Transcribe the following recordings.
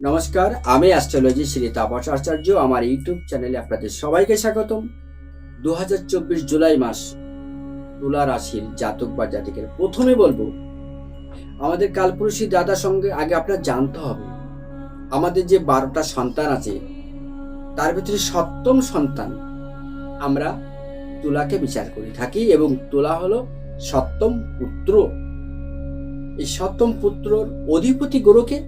নমস্কার, আমি অ্যাস্ট্রোলজি শ্রী তাপস আচার্য। আমার ইউটিউব চ্যানেলে আপনাদের সবাইকে স্বাগতম। 2024 জুলাই মাস তুলা রাশির জাতক বা জাতিকের প্রথমে বলবো, আমাদের কালপুরুষী দাদার সঙ্গে আগে আপনার জানতে হবে, আমাদের যে 12টা সন্তান আছে তার ভিতরে সপ্তম সন্তান আমরা তুলাকে বিচার করে থাকি এবং তুলা হলো সপ্তম পুত্র। এই সপ্তম পুত্রর অধিপতি গ্রহকে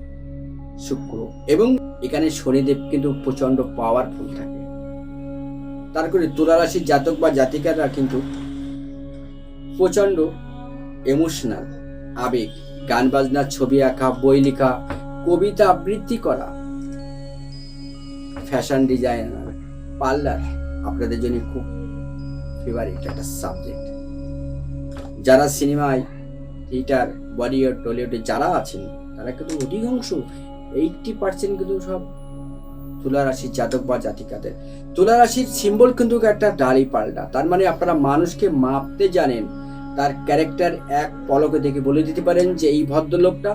শুক্র, এবং এখানে শনিদেব কিন্তু প্রচন্ড পাওয়ারফুল থাকে। তার করে তুলা রাশির জাতক বা জাতিকারা কিন্তু প্রচন্ড ইমোশনাল, আবেগ, গান বাজনা, ছবি আঁকা, বই লেখা, কবিতা আবৃত্তি করা, ফ্যাশন ডিজাইনার, পার্লার আপনাদের জন্য খুব ফেভারিট একটা সাবজেক্ট। যারা সিনেমায়, থিয়েটার, বলিউড, টলিউডে যারা আছেন তারা কিন্তু অধিকাংশ 80% কিন্তু সব তুলা রাশির জাতক বা জাতিকাদের। তুলা রাশির সিম্বল কিন্তু একটা ডালি পাল্টা, তার মানে আপনারা মানুষকে মাপতে জানেন, তার ক্যারেক্টার এক পলকে দেখে বলে দিতে পারেন যে এই ভদ্রলোকটা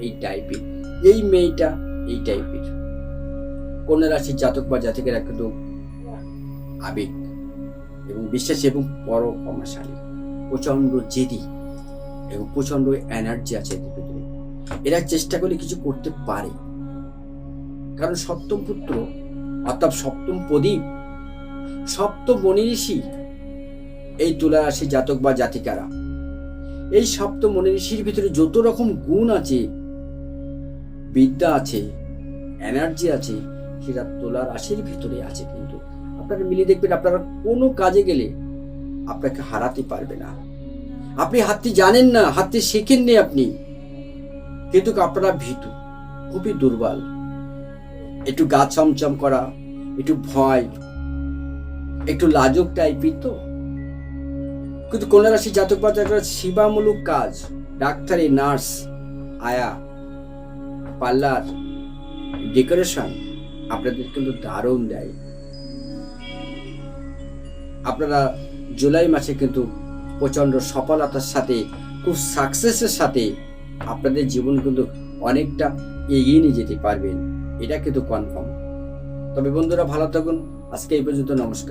এই টাইপের, এই মেয়েটা এই টাইপের। কন্যা রাশির জাতক বা জাতিকেরা কিন্তু আবেগ এবং বিশ্বাসী এবং পরোপকারী, প্রচন্ড জেদি এবং প্রচন্ড এনার্জি আছে এদের ভিতরে। এরা চেষ্টা করলে কিছু করতে পারে, কারণ সপ্তম পুত্র অর্থাৎ সপ্তম প্রদীপ, সপ্তম মনি ঋষি এই তুলা রাশি জাতক বা জাতিকারা। এই সপ্তম মনি ঋষির ভিতরে যত রকম গুণ আছে, বিদ্যা আছে, এনার্জি আছে, সেটা তুলা রাশির ভিতরে আছে। কিন্তু আপনারা মিলিয়ে দেখবেন, আপনারা কোনো কাজে গেলে আপনাকে হারাতে পারবে না। আপনি হাঁটতে জানেন না, হাঁটতে শেখেননি আপনি, কিন্তু আপনারা ভীতু, খুবই দুর্বল, একটু গা চমচম করা, একটু ভয়, একটু লাজুক টাইপের। তো কিন্তু কন্যা রাশি জাতক বা জাতকরা সেবামূলক কাজ, ডাক্তারি, নার্স, আয়া, পার্লার, ডেকোরেশন আপনাদের কিন্তু দারুণ দেয়। আপনারা জুলাই মাসে কিন্তু প্রচন্ড সফলতার সাথে, খুব সাকসেসের সাথে আপনাদের জীবন কিন্তু অনেকটা এগিয়ে নিয়ে যেতে পারবেন, এটা কিন্তু কনফার্ম। তবে বন্ধুরা, ভালো থাকুন। আজকে এই পর্যন্ত, নমস্কার।